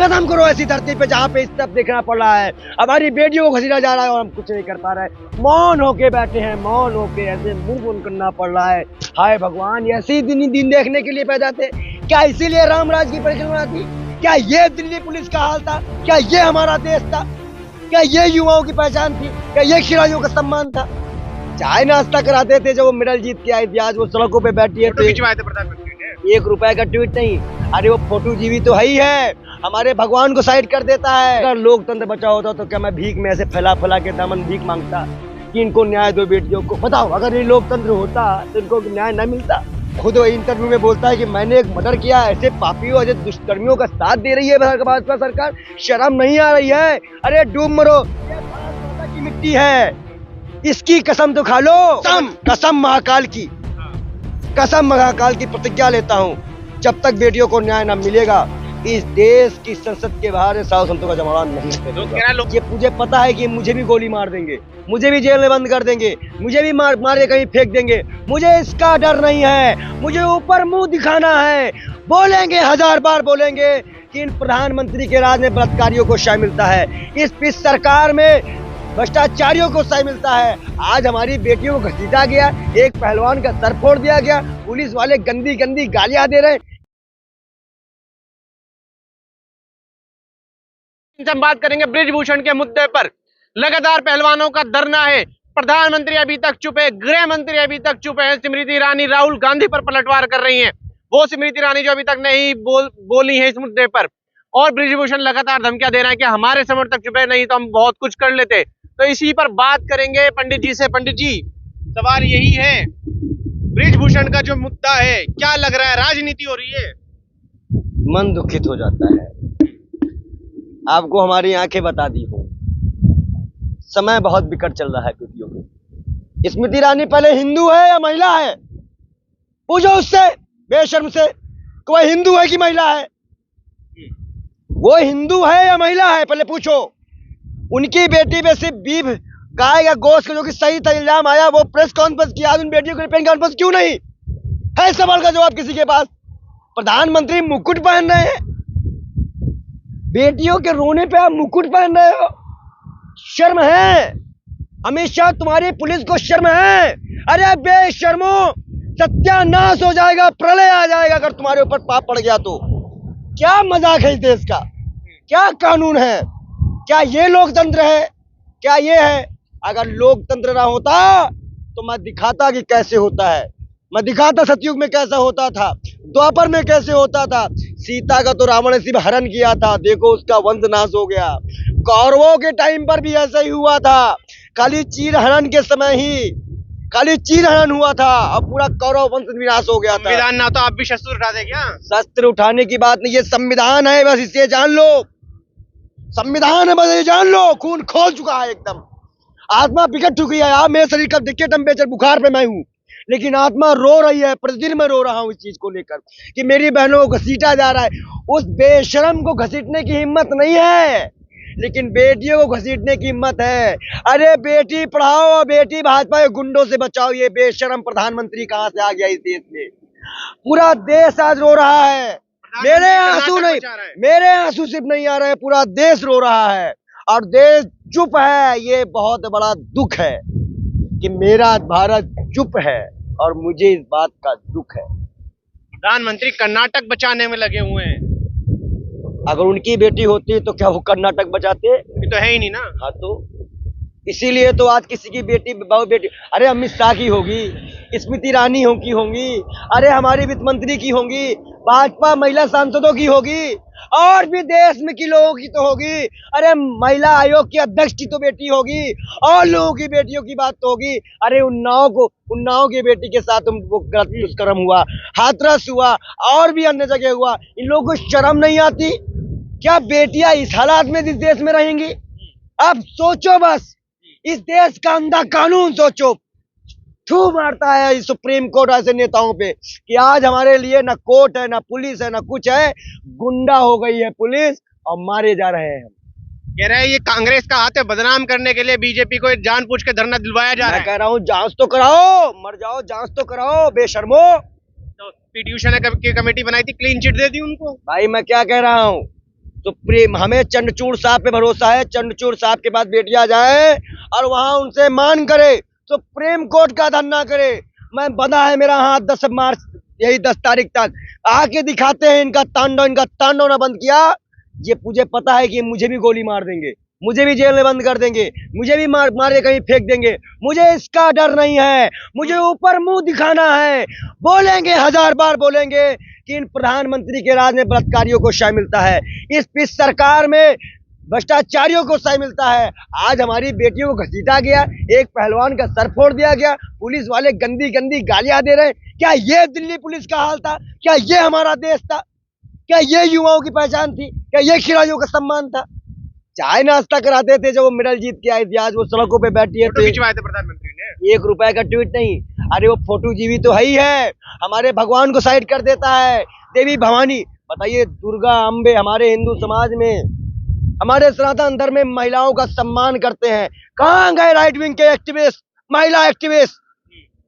खत्म करो ऐसी धरती पे जहाँ पे इस तरफ देखना पड़ रहा है, हमारी बेटियों को घसीटा जा रहा है और हम कुछ नहीं कर पा रहे। मौन होके बैठे हैं, मौन होके ऐसे मुंह बंद करना पड़ रहा है। हाय भगवान, ऐसे ही दिन देखने के लिए पैदा थे क्या? इसीलिए रामराज की परिकल्पना थी क्या? ये दिल्ली पुलिस का हाल था क्या? ये हमारा देश था क्या? ये युवाओं की पहचान थी क्या? ये खिलाड़ियों का सम्मान था? चाय नाश्ता कराते थे जब वो मेडल जीत के आई थी, आज वो सड़कों पे बैठी है। प्रधानमंत्री ने 1 रुपए का ट्वीट नहीं, अरे वो फोटो जीवी तो है ही है, हमारे भगवान को साइड कर देता है। अगर लोकतंत्र बचा होता तो क्या मैं भीख में ऐसे फैला के दामन भीख मांगता कि इनको न्याय दो बेटियों को? बताओ, अगर ये लोकतंत्र होता तो इनको न्याय न मिलता? खुद वो इंटरव्यू में बोलता है कि मैंने एक मर्डर किया। ऐसे पापियों, ऐसे दुष्कर्मियों का साथ दे रही है भाजपा सरकार, शर्म नहीं आ रही है? अरे डूब मरो, ये भारत माता की मिट्टी है, इसकी कसम तो खा लो। कसम महाकाल की, कसम महाकाल की प्रतिज्ञा लेता हूँ, जब तक बेटियों को न्याय न मिलेगा इस देश की संसद के बाहर साधु संतों का जमाना नहीं। ये मुझे पता है कि मुझे भी गोली मार देंगे, मुझे भी जेल में बंद कर देंगे, मुझे भी मार के कहीं फेंक देंगे, मुझे इसका डर नहीं है। मुझे ऊपर मुंह दिखाना है, बोलेंगे 1000 बार बोलेंगे कि इन प्रधानमंत्री के राज में बलात्कारियों को शामिल मिलता है, इस सरकार में भ्रष्टाचारियों को सही मिलता है। आज हमारी बेटियों को घसीटा गया, एक पहलवान का सर फोड़ दिया गया, पुलिस वाले गंदी गंदी गालियां दे रहे। हम बात करेंगे बृजभूषण के मुद्दे पर। लगातार पहलवानों का धरना है, प्रधानमंत्री अभी तक चुप है, गृह मंत्री अभी तक चुप है। स्मृति ईरानी राहुल गांधी पर पलटवार कर रही हैं, वो स्मृति ईरानी जो अभी तक नहीं बोली है इस मुद्दे पर। और बृजभूषण लगातार धमकियां दे रहे हैं कि हमारे समर्थक चुप है, नहीं तो हम बहुत कुछ कर लेते। तो इसी पर बात करेंगे पंडित जी से। पंडित जी, सवाल यही है, बृजभूषण का जो मुद्दा है, क्या लग रहा है राजनीति हो रही है? मन दुखित हो जाता है। आपको हमारी आंखें बता दी हो, समय बहुत विकट चल रहा है बेटियों को। स्मृति ईरानी पहले हिंदू है या महिला है? पूछो उससे, बेशर्म से, वह हिंदू है कि महिला है? वो हिंदू है या महिला है, पहले पूछो। उनकी बेटी पे सिर्फ बीफ, गाय या गोश्त का जो कि सही था इल्जाम आया, वो प्रेस कॉन्फ्रेंस किया, उन बेटियों के प्रेस कॉन्फ्रेंस क्यों नहीं है? सवाल का जवाब किसी के पास? प्रधानमंत्री मुकुट पहन रहे हैं, बेटियों के रोने पे आप मुकुट पहन रहे हो, शर्म है? अमित शाह, तुम्हारी पुलिस को शर्म है? अरे बेशर्मो, सत्यानाश हो जाएगा, प्रलय आ जाएगा अगर तुम्हारे ऊपर पाप पड़ गया तो। क्या मजाक है इस देश का? क्या कानून है? क्या ये लोकतंत्र है? क्या ये है? अगर लोकतंत्र ना होता तो मैं दिखाता कि कैसे होता है, मैं दिखाता सतयुग में कैसा होता था, द्वापर में कैसे होता था। सीता का तो रावण ने सिर्फ हरण किया था, देखो उसका वंश नाश हो गया। कौरवों के टाइम पर भी ऐसा ही हुआ था, खाली चीर हरण के समय ही खाली चीर हरण हुआ था और पूरा कौरव वंश विनाश हो गया था। संविधान ना तो आप भी शस्त्र उठा दे क्या? शस्त्र उठाने की बात नहीं, ये संविधान है, बस इसे जान लो। संविधान है, बस ये जान लो। खून खोल चुका है एकदम, आत्मा बिगड़ चुकी है। आप मेरे शरीर का देखिए टेम्परेचर, बुखार पे मैं हूँ, लेकिन आत्मा रो रही है। प्रतिदिन मैं रो रहा हूँ इस चीज को लेकर कि मेरी बहनों को घसीटा जा रहा है। उस बेशरम को घसीटने की हिम्मत नहीं है, लेकिन बेटियों को घसीटने की हिम्मत है। अरे बेटी पढ़ाओ, बेटी भाजपा के गुंडों से बचाओ। ये बेशरम प्रधानमंत्री कहाँ से आ गया इस देश में? पूरा देश आज रो रहा है। मेरे आंसू नहीं, मेरे आंसू सिर्फ नहीं आ रहे हैं, पूरा देश रो रहा है और देश चुप है। ये बहुत बड़ा दुख है कि मेरा भारत चुप है और मुझे इस बात का दुख है। प्रधानमंत्री कर्नाटक बचाने में लगे हुए हैं। अगर उनकी बेटी होती तो क्या वो कर्नाटक बचाते? ये तो है ही नहीं ना। हाँ, तो इसीलिए तो आज किसी की बेटी, बहु बेटी, अरे अमित शाह की होगी, स्मृति ईरानी की होंगी, अरे हमारी वित्त मंत्री की होंगी, भाजपा महिला सांसदों की होगी, और भी देश में की लोगों की तो होगी। अरे महिला आयोग की अध्यक्ष की तो बेटी होगी, और लोगों की बेटियों की बात तो होगी। अरे उन्नाव की बेटी के साथ वो गलत दुष्कर्म हुआ, हाथरस हुआ, और भी अन्य जगह हुआ। इन लोगों को शर्म नहीं आती क्या? बेटियां इस हालात में इस देश में रहेंगी? अब सोचो, बस इस देश का अंधा कानून सोचो। थू मारता है इस सुप्रीम कोर्ट ऐसे नेताओं पे कि आज हमारे लिए ना कोर्ट है, ना पुलिस है, ना कुछ है। गुंडा हो गई है पुलिस और मारे जा रहे हैं। कह रहे हैं ये कांग्रेस का हाथ है, बदनाम करने के लिए बीजेपी को जानबूझ के धरना दिलवाया जा रहा है। मैं कह रहा हूँ जांच तो कराओ, मर जाओ, जांच तो कराओ बेशर्मो। तो पीटी उषा ने की कमेटी बनाई थी, क्लीन चिट दे दी उनको। भाई मैं क्या कह रहा हूँ, तो प्रेम हमें चंद्रचूड़ साहब पे भरोसा है, चंद्रचूड़ साहब के पास बेटियां जाए और वहां उनसे मान करे, तो प्रेम कोर्ट का धरना करे। मैं बंधा है मेरा हाथ 10 मार्च, यही 10 तारीख तक आके दिखाते हैं इनका तांडव ना बंद किया। ये मुझे पता है कि मुझे भी गोली मार देंगे, मुझे भी जेल में बंद कर देंगे, मुझे भी मार के कहीं फेंक देंगे। मुझे इसका डर नहीं है, मुझे ऊपर मुंह दिखाना है। बोलेंगे 1000 बार बोलेंगे कि इन प्रधानमंत्री के राज में बलात्कारियों को शाय मिलता है, इस सरकार में भ्रष्टाचारियों को शाय मिलता है। आज हमारी बेटियों को घसीटा गया, एक पहलवान का सर फोड़ दिया गया, पुलिस वाले गंदी गंदी गालियां दे रहे हैं। क्या ये दिल्ली पुलिस का हाल था? क्या ये हमारा देश था? क्या ये युवाओं की पहचान थी? क्या ये खिलाड़ियों का सम्मान था? चाय नाश्ता कराते थे जब वो मेडल जीत के आई थी, आज वो सड़कों पे बैठी है। खिंचवाए थे प्रधानमंत्री ने, 1 रुपए का ट्वीट नहीं। अरे वो फोटो जीवी तो है ही है, हमारे भगवान को साइड कर देता है। देवी भवानी, बताइए, दुर्गा अम्बे हमारे हिंदू समाज में, हमारे सनातन धर्म में महिलाओं का सम्मान करते हैं। कहाँ गए राइट विंग के एक्टिविस्ट, महिला एक्टिविस्ट?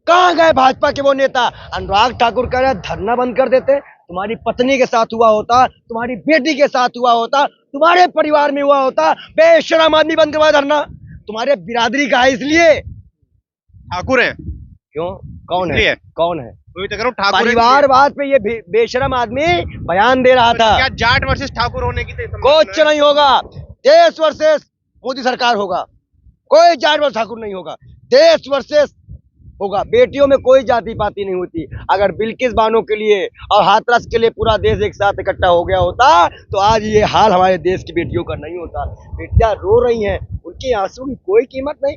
कहाँ गए भाजपा के वो नेता? अनुराग ठाकुर कह रहे धरना बंद कर देते। तुम्हारी पत्नी के साथ हुआ होता, तुम्हारी बेटी के साथ हुआ होता, तुम्हारे परिवार में हुआ होता, बेशरम आदमी बंद करवा धरना। तुम्हारे बिरादरी का है इसलिए ठाकुर है। क्यों? कौन है? कौन है? वही तो कह रहा हूं, ठाकुर परिवारवाद पे ये बेशरम आदमी बयान दे रहा था। क्या जाट वर्सेस ठाकुर होने की तो कुछ नहीं होगा, देश वर्सेस मोदी सरकार होगा। कोई जाट वर्सेस ठाकुर नहीं होगा, देश वर्सेस होगा। बेटियों में कोई जाति पाति नहीं होती। अगर बिल्किस बानो के लिए और हाथरस के लिए पूरा देश एक साथ इकट्ठा हो गया होता तो आज ये हाल हमारे देश की बेटियों का नहीं होता। बेटियां रो रही हैं, उनके आंसू की कोई कीमत नहीं।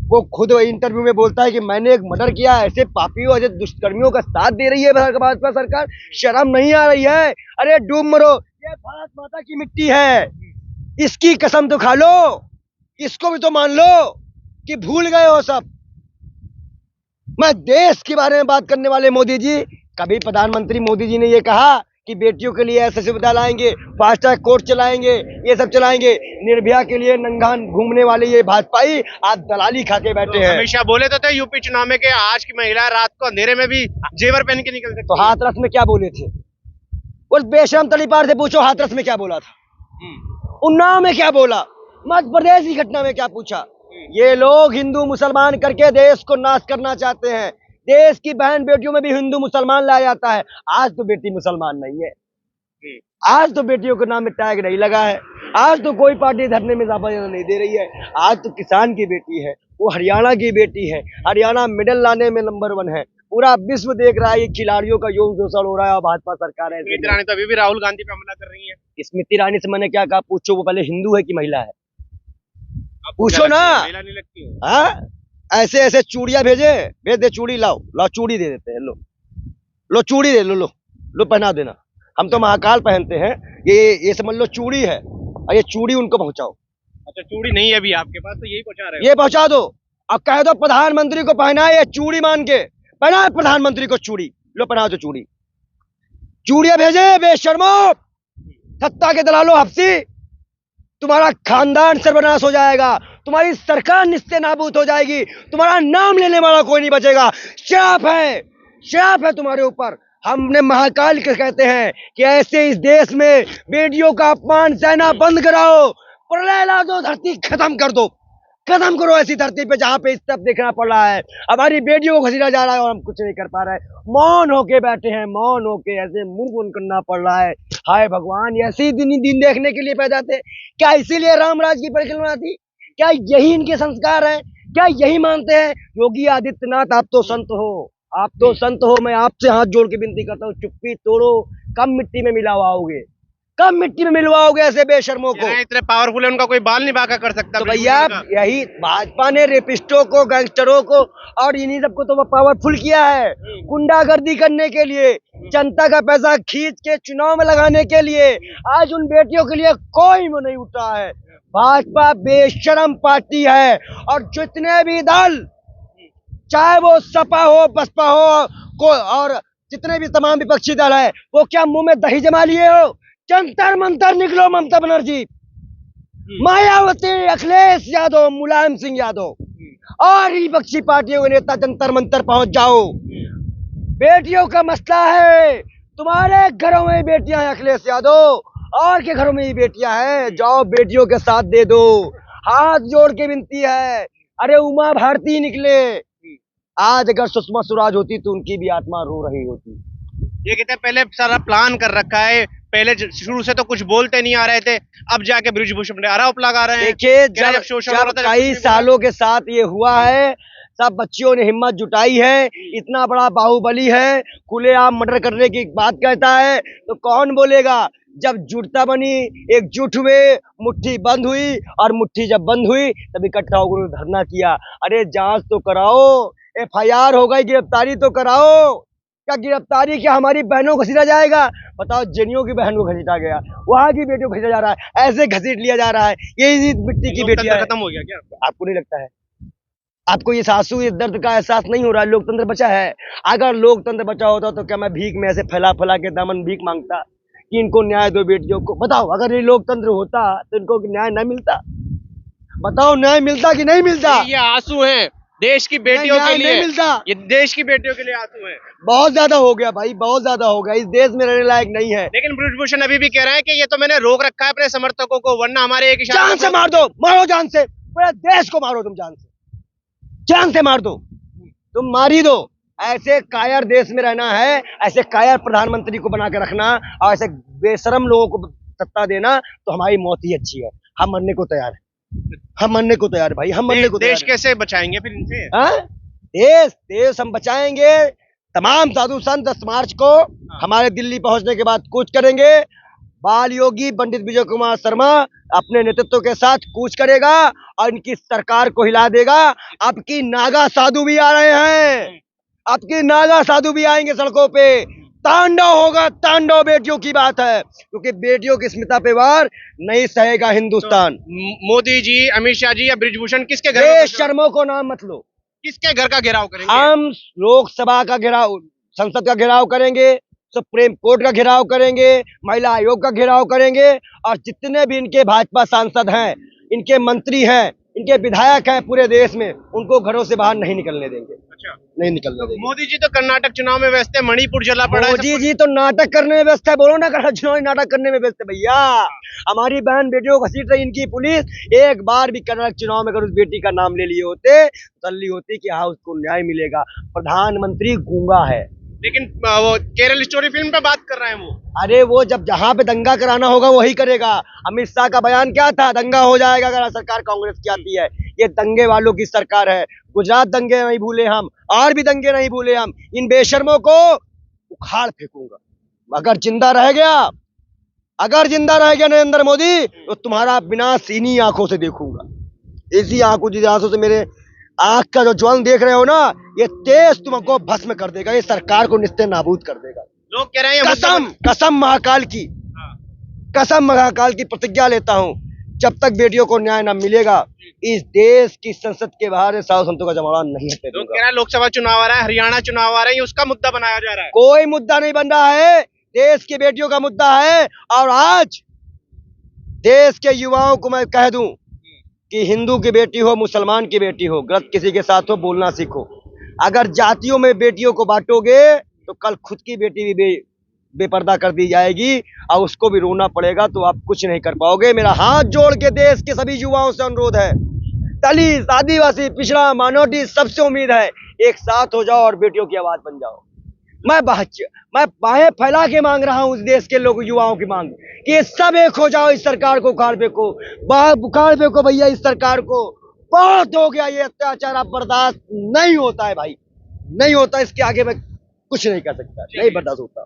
वो खुद इंटरव्यू में बोलता है कि मैंने एक मर्डर किया। ऐसे पापियों, ऐसे दुष्कर्मियों का साथ दे रही है भाजपा सरकार, शर्म नहीं आ रही है? अरे डूब मरो, ये भारत माता की मिट्टी है, इसकी कसम तो खा लो, इसको भी तो मान लो कि भूल गए हो सब। मैं देश के बारे में बात करने वाले मोदी जी, कभी प्रधानमंत्री मोदी जी ने ये कहा कि बेटियों के लिए ऐसे सुविधा लाएंगे, फास्ट ट्रैक कोर्ट चलाएंगे, ये सब चलाएंगे? निर्भया के लिए नंगान घूमने वाले ये भाजपाई आज दलाली खा के बैठे हैं। हमेशा बोले तो थे यूपी चुनाव में कि आज की महिला रात को अंधेरे में भी जेवर पहन के निकल सकती है। तो हाथरस में क्या बोले थे? उस बेशरम तलीपार से पूछो हाथरस में क्या बोला था, उन्नाव में क्या बोला, मध्य प्रदेश की घटना में क्या पूछा। ये लोग हिंदू मुसलमान करके देश को नाश करना चाहते हैं। देश की बहन बेटियों में भी हिंदू मुसलमान लाया जाता है। आज तो बेटी मुसलमान नहीं है, आज तो बेटियों के नाम में टैग नहीं लगा है, आज तो कोई पार्टी धरने में इजाफा नहीं दे रही है। आज तो किसान की बेटी है, वो हरियाणा की बेटी है, हरियाणा मेडल लाने में नंबर 1 है। पूरा विश्व देख रहा है ये खिलाड़ियों का योग शोषण हो रहा है और भाजपा सरकार है। स्मृति ईरानी तो अभी भी राहुल गांधी पे हमला कर रही है। स्मृति ईरानी से मैंने क्या कहा? पूछो वो पहले हिंदू है कि महिला है, पूछो ना। महिला नहीं लगती है। हाँ, ऐसे ऐसे चूड़ियां भेज दे, चूड़ी लाओ चूड़ी दे देते हैं। लो चूड़ी दे, लो पहना देना। हम तो महाकाल पहनते हैं, ये समझ लो चूड़ी है, और ये चूड़ी उनको पहुंचाओ। अच्छा, चूड़ी नहीं है अभी आपके पास, तो यही पहुंचा रहे हो? ये पहुंचा दो। अब कह दो प्रधानमंत्री को पहनाए, ये चूड़ी मान के पहनाए प्रधानमंत्री को चूड़ी। लो पहना दो चूड़ी, चूड़ियां भेजे बेशर्मो, सत्ता के दलालो, हफ्सी। तुम्हारा खानदान सर्वनाश हो जाएगा, तुम्हारी सरकार निस्ते नाबूद हो जाएगी, तुम्हारा नाम लेने वाला कोई नहीं बचेगा। श्राप है तुम्हारे ऊपर। हमने महाकाल के कहते हैं कि ऐसे इस देश में बेटियों का अपमान सहना बंद कराओ, प्रलय ला दो, धरती खत्म करो ऐसी धरती पे जहाँ पे इस तरफ देखना पड़ रहा है। हमारी बेटियों को घसीटा जा रहा है और हम कुछ नहीं कर पा रहे हैं। मौन होके बैठे हैं, मौन होके ऐसे मुंह बंद करना पड़ रहा है। हाय भगवान, ऐसे दिन देखने के लिए पैदा थे क्या? इसीलिए रामराज की परिकल्पना थी क्या? यही इनके संस्कार हैं क्या? यही मानते हैं? योगी आदित्यनाथ, आप तो संत हो, मैं आपसे हाथ जोड़ के विनती करता हूँ, चुप्पी तोड़ो। कम मिट्टी में मिलवाओगे ऐसे बेशर्मों को? इतने पावरफुल है, उनका कोई बाल नहीं बांका कर सकता। तो भैया यही भाजपा ने रेपिस्टों को, गैंगस्टरों को और इन्हीं सबको तो पावरफुल किया है गुंडागर्दी करने के लिए, जनता का पैसा खींच के चुनाव में लगाने के लिए। आज उन बेटियों के लिए कोई मुंह नहीं उठा है। भाजपा बेशरम पार्टी है, और जितने भी दल, चाहे वो सपा हो, बसपा हो, और जितने भी तमाम विपक्षी दल है, वो क्या मुंह में दही जमा लिए हो? जंतर मंतर निकलो ममता बनर्जी, मायावती, अखिलेश यादव, मुलायम सिंह यादव और विपक्षी पार्टियों के नेता जंतर मंतर पहुंच जाओ। बेटियों का मसला है, तुम्हारे घरों में बेटियां हैं अखिलेश यादव, और के घरों में भी बेटियां हैं, जाओ बेटियों के साथ दे दो, हाथ जोड़ के विनती है। अरे उमा भारती निकले, आज अगर सुषमा स्वराज होती तो उनकी भी आत्मा रो रही होती। ये कहते हैं पहले सारा प्लान कर रखा है, पहले शुरू से तो कुछ बोलते नहीं आ रहे थे, अब जाके ब्रिजभूषण आरोप लगा रहे हैं। देखिए जब शोषण हो रहा था, कई सालों के साथ ये हुआ है, सब बच्चियों ने हिम्मत जुटाई है, इतना बड़ा बाहुबली है, खुलेआम मर्डर करने की बात कहता है, तो कौन बोलेगा? जब जुटता बनी, एकजुट हुए, मुट्ठी बंद हुई, और मुट्ठी जब बंद हुई तब इकट्ठा होकर धरना किया। अरे जांच तो कराओ, FIR हो गई, गिरफ्तारी तो कराओ। क्या गिरफ्तारी क्या हमारी बहनों को घसीटा जाएगा? बताओ, जेनियों की बहन को घसीटा गया, वहां की बेटियों को घसीटा जा रहा है, ऐसे घसीट लिया जा रहा है। ये मिट्टी की बेटियां खत्म हो गया क्या? आपको नहीं लगता है? आपको ये सासू ये दर्द का एहसास नहीं हो रहा है? लोकतंत्र बचा है। अगर लोकतंत्र बचा होता तो क्या मैं भीख में ऐसे फैला फैला के दामन भीख मांगता कि इनको न्याय दो बेटियों को? बताओ, अगर ये लोकतंत्र होता तो इनको न्याय न मिलता? बताओ, न्याय मिलता कि नहीं मिलता? ये आंसू हैं देश की बेटियों के लिए, नहीं मिलता। ये देश की बेटियों के लिए आंसू हैं। बहुत ज्यादा हो गया भाई, बहुत ज्यादा हो गया, इस देश में रहने लायक नहीं है। लेकिन ब्रिजभूषण अभी भी कह रहे हैं कि ये तो मैंने रोक रखा है अपने समर्थकों को, वरना हमारे एक इशारे जान से मार दो, मारो जान से, पूरे देश को मारो, तुम जान से मार दो, तुम मार ही दो। ऐसे कायर देश में रहना है, ऐसे कायर प्रधानमंत्री को बना के रखना, और ऐसे बेशरम लोगों को सत्ता देना, तो हमारी मौत ही अच्छी है। हम मरने को तैयार है, हम मरने को तैयार भाई, हम मरने को तैयार देश कैसे बचाएंगे फिर इनसे? देश हम बचाएंगे। तमाम साधु संत 10 मार्च को हमारे दिल्ली पहुंचने के बाद कूच करेंगे। बाल योगी पंडित विजय कुमार शर्मा अपने नेतृत्व के साथ कूच करेगा और इनकी सरकार को हिला देगा। अब की नागा साधु भी आ रहे हैं, अब की नागा साधु भी आएंगे सड़कों पे, तांडव होगा, तांडव। बेटियों की बात है, क्योंकि बेटियों की स्मिता पे वार नहीं सहेगा हिंदुस्तान। मोदी जी, अमित शाह जी या ब्रिजभूषण किसके घर बेशर्मों को नाम मत लो। किसके घर का घेराव करेंगे? हम लोकसभा का घेराव, संसद का घेराव करेंगे, सुप्रीम कोर्ट का घेराव करेंगे, महिला आयोग का घेराव करेंगे, और जितने भी इनके भाजपा सांसद हैं, इनके मंत्री हैं, इनके विधायक हैं पूरे देश में, उनको घरों से बाहर नहीं निकलने देंगे। अच्छा, नहीं निकलने देंगे। मोदी जी तो कर्नाटक चुनाव में व्यस्त है, मणिपुर जला पड़ा है, मोदी जी तो नाटक करने में व्यस्त है। बोलो ना, चुनावी नाटक करने में व्यस्त है भैया। हमारी बहन बेटियों को घसीट रही इनकी पुलिस। एक बार भी कर्नाटक चुनाव में अगर उस बेटी का नाम ले लिए होते, तसल्ली होती कि हाँ उसको न्याय मिलेगा। प्रधानमंत्री गूंगा है। लेकिन वो केरल स्टोरी फिल्म पे बात कर रहे हैं वो। अरे वो जब जहां पे दंगा कराना होगा वही करेगा। अमित शाह का बयान क्या था? दंगा हो जाएगा अगर सरकार कांग्रेस की आती है। ये दंगे वालों की सरकार है। गुजरात दंगे नहीं भूले हम, और भी दंगे नहीं भूले हम। इन बेशर्मों को उखाड़ फेंकूंगा। अगर जिंदा रह गया, अगर जिंदा रह गया नरेंद्र मोदी, तो तुम्हारा विनाश इन्हीं आंखों से देखूंगा। इसी आंखों से मेरे आंख का जो ज्वलन देख रहे हो ना, ये तेज तुमको भस्म कर देगा, ये सरकार को निस्ते नाबूद कर देगा। लोग कह रहे हैं कसम महाकाल की, कसम महाकाल की प्रतिज्ञा लेता हूँ, जब तक बेटियों को न्याय न मिलेगा, इस देश की संसद के बाहर साधु संतों का जमाना नहीं हटने दूंगा। लोग कह रहे हैं लोकसभा चुनाव आ रहा है, हरियाणा चुनाव आ रहा है, उसका मुद्दा बनाया जा रहा है। कोई मुद्दा नहीं बन रहा है, देश की बेटियों का मुद्दा है। और आज देश के युवाओं को मैं कह दूं कि हिंदू की बेटी हो, मुसलमान की बेटी हो, गलत किसी के साथ हो, बोलना सीखो। अगर जातियों में बेटियों को बांटोगे तो कल खुद की बेटी भी बेपर्दा कर दी जाएगी और उसको भी रोना पड़ेगा, तो आप कुछ नहीं कर पाओगे। मेरा हाथ जोड़ के देश के सभी युवाओं से अनुरोध है, दलित, आदिवासी, पिछड़ा, माइनॉरिटी, सबसे उम्मीद है, एक साथ हो जाओ और बेटियों की आवाज बन जाओ। मैं बाहें फैला के मांग रहा हूँ इस देश के लोग, युवाओं की मांग कि सब एक हो जाओ, इस सरकार को उखाड़ फेंको, उखाड़ फेंको भैया इस सरकार को। बहुत हो गया ये अत्याचार, अब बर्दाश्त नहीं होता है भाई, नहीं होता। इसके आगे मैं कुछ नहीं कर सकता, नहीं बर्दाश्त होता।